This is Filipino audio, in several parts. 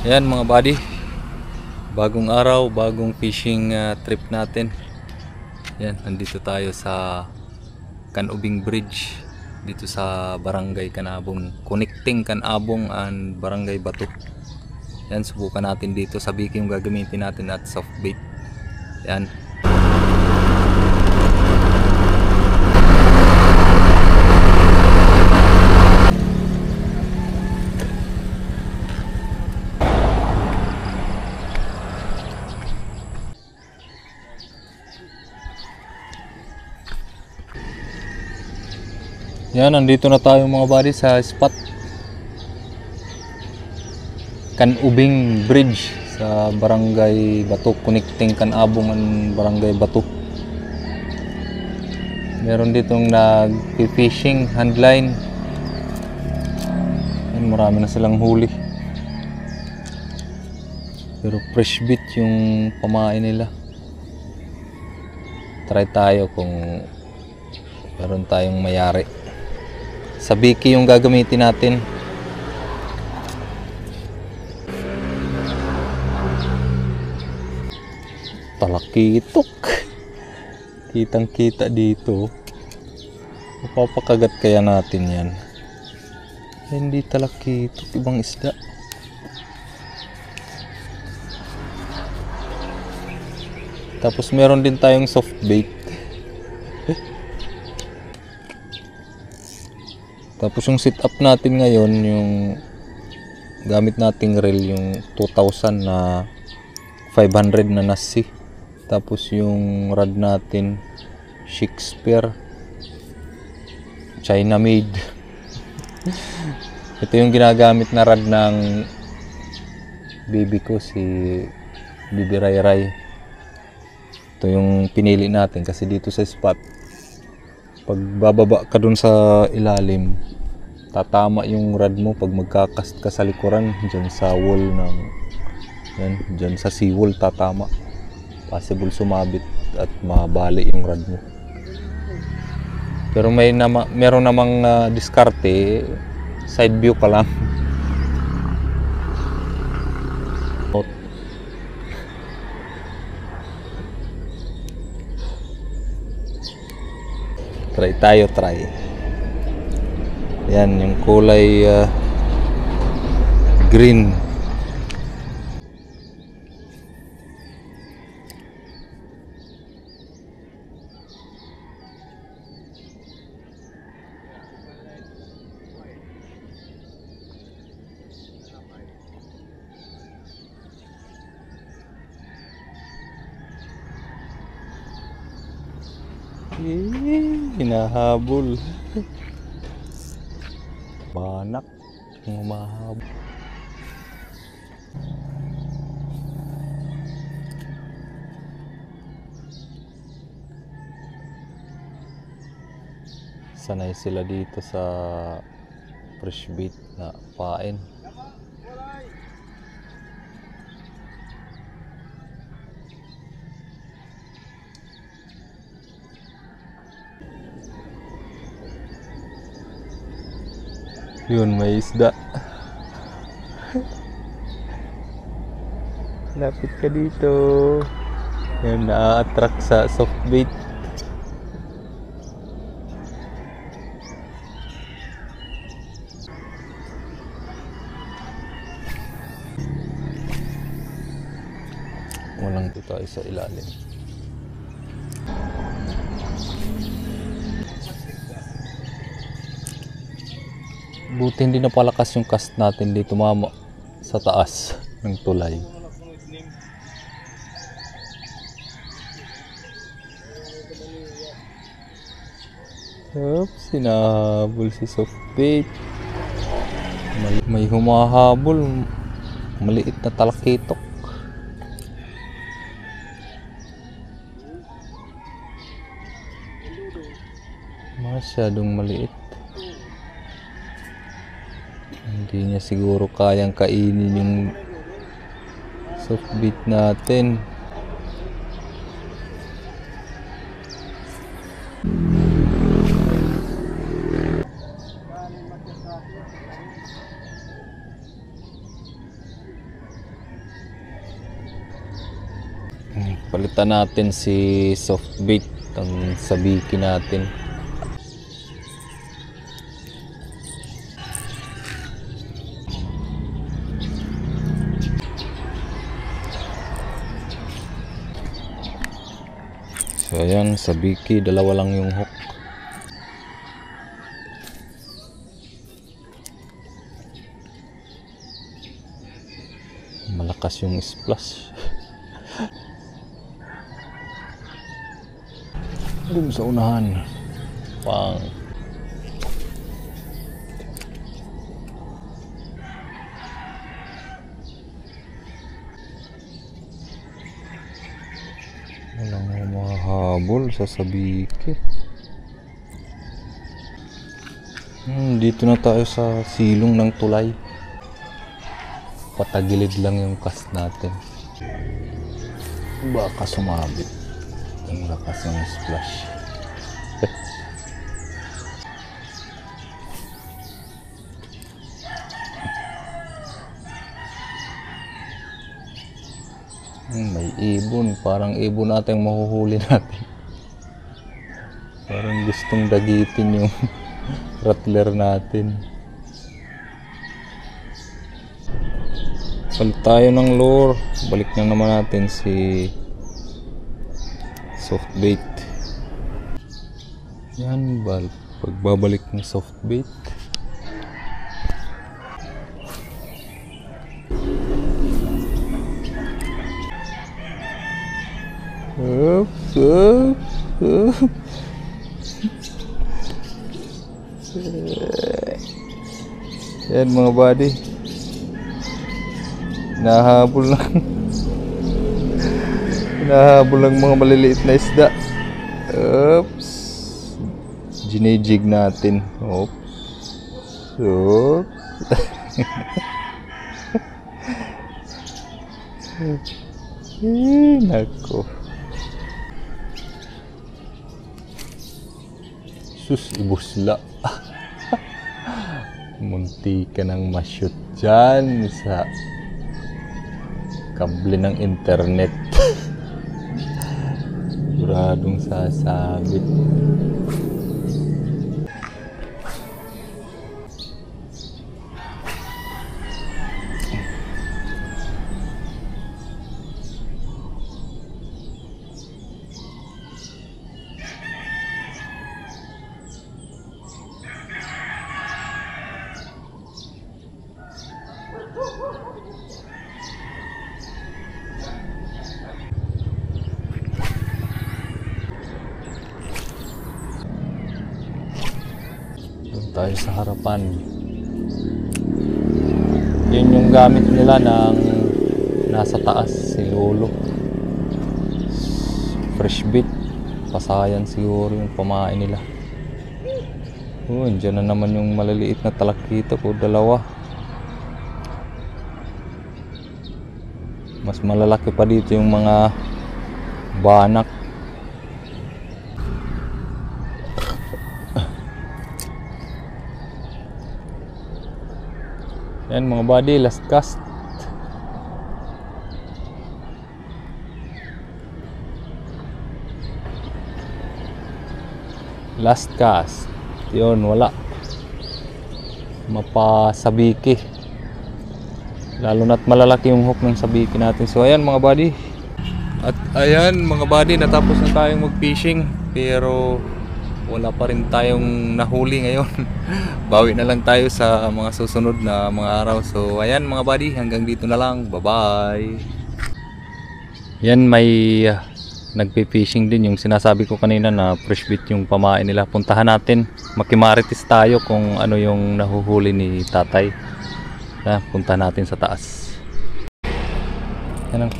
Ayan mga buddy, bagong araw, bagong fishing trip natin. Yan, nandito tayo sa Canubing Bridge dito sa Barangay Canabong, connecting Canabong and Barangay Bato. Yan, subukan natin dito sa biki yung gagamitin natin at soft bait. Yan. Yan, nandito na tayo mga buddy sa spot Canubing Bridge sa Barangay Bato, connecting Canabong and Barangay Bato. Meron ditong nag-fishing handline. Yan, marami na silang huli. Pero fresh bait yung pamain nila. Try tayo kung meron tayong mayari. Sa biki yung gagamitin natin. Talakitok. Kitang kita dito. Mapapakagat kaya natin yan. Hindi talakitok, ibang isda. Tapos meron din tayong soft bait. Tapos yung sit up natin ngayon, yung gamit nating reel, yung 2000 na 500 na nasi. Tapos yung rod natin Shakespeare China made. Ito yung ginagamit na rod ng baby ko, si Bibi Ray Ray. Ito yung pinili natin kasi dito sa spot, pag bababa ka dun sa ilalim, tatama yung rod mo pag magkakast ka sa likuran, dyan sa wall ng yan, dyan sa seawall tatama. Possible sumabit at mabali yung rod mo. Pero meron namang diskarte, side view ka lang. Try. Yan, yung kulay green. Hinahabol. Banak yung humahabol. Sanay sila dito sa fresh bait na pain. Yun, may isda. Lapit ka dito. Yun, na-attract sa soft bait. Walang dito tayo sa ilalim. Buti hindi napalakas yung cast natin dito mama sa taas ng tulay. Oops, sinahabol si soft bait. May humahabol, maliit na talakitok. Masyadong maliit. Hindi niya siguro kayang kainin yung soft bait natin. Palitan natin si soft bait, ang sabiki natin. So ayan, sabiki, dalawa lang yung hook. Malakas yung splash. Dun sa unahan. Pang. Walang mahabol sa sabiki. Dito na tayo sa silong ng tulay. Patagilid lang yung cast natin. Baka sumabit. Ang lakas ng splash. May ibon. Parang ibon natin mahuhuli natin. Parang gustong dagitin yung rattler natin. Palit tayo ng lure. Balik na naman natin si soft bait. Yan ba? Pagbabalik ng soft bait. Oops, oops, oops. Yan mga buddy. Nahabol lang mga maliliit na isda. Oops. Ginijig natin. Oops. Oops. Nako. Sus, ibusla. Munti ka nang ma-shoot dyan sa kable ng internet. Siguradong sasabit. Tayo sa harapan. Yun yung gamit nila ng nasa taas, si Lolo. Fresh bait. Pasayan siguro yung pamain nila. Dyan na naman yung maliliit na talakita ko, dalawa. Mas malalaki pa dito yung mga banak. Yan mga buddy, last cast. Last cast. Yun, wala. Mapasabiki. Lalo na't malalaki yung hook ng sabiki natin. So ayan mga buddy. At ayan mga buddy, natapos na tayong mag-fishing. Pero wala pa rin tayong nahuli ngayon. Bawi na lang tayo sa mga susunod na mga araw. So ayan mga buddy, hanggang dito na lang. Bye bye. Yan, may nagpi-fishing din yung sinasabi ko kanina na fresh bait yung pamain nila. Puntahan natin, makimarites tayo kung ano yung nahuhuli ni tatay. Puntahan natin sa taas. Yan ang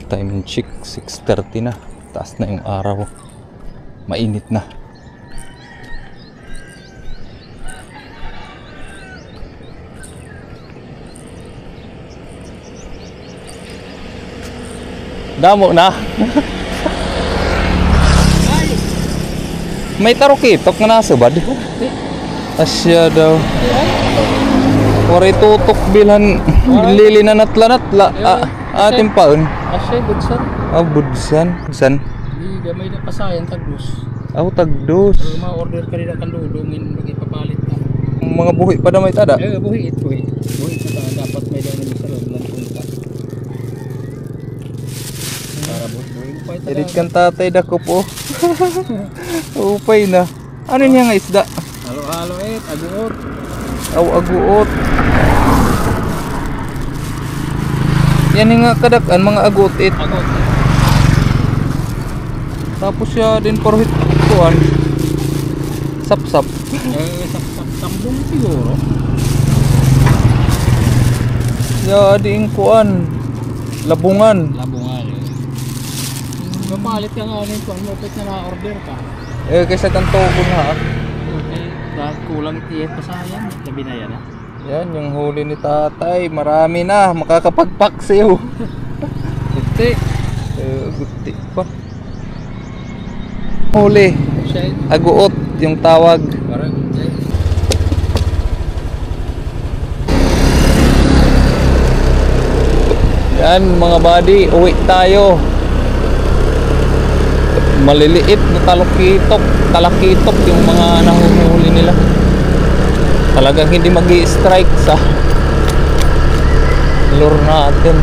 time check, 6:30 na. Taas na yung araw. Mainit na. Damo na. May tarukitok na nasubad. Asya daw. Wari tutok bilhan lili na natlanat la. Ating paun. Asya, good sir. Ah, budsan. Budsan. Di gamay na pasayan tagdos. Aw, tagdos. Pero ma-order ka rin ang dudungin magipapalit ka. Mga buhi pa damay tada. Buhit. Buhit na ta dapat may daw sa loob ng punta. Para buhin pa ito. Edit kan tatay dako po. Upay na. Ano niya nga isda? Halo-halo aguot. Aw, aguot. Yan nga kadakan mga aguot it. Aguot. Tapos siya din porhit kuan. Sap-sap. Sambong siguro. Ya ding kuan. Labungan. Labungan. Mapalit ka nga ulit kung mupit na na-order ka. Kaysa kanto ko na. Okay, dahil kulang tiyet pa sayang. Labi na yan Yan yung huli ni tatay. Marami na. Makakapagpaksiw. Guti. Guti pa. Huli. Siya Aguot yung tawag. parang guti. Yan mga buddy. Uwi tayo. Maliliit na talakitok yung mga nahuhuli nila. Talagang hindi magi-strike sa lure natin.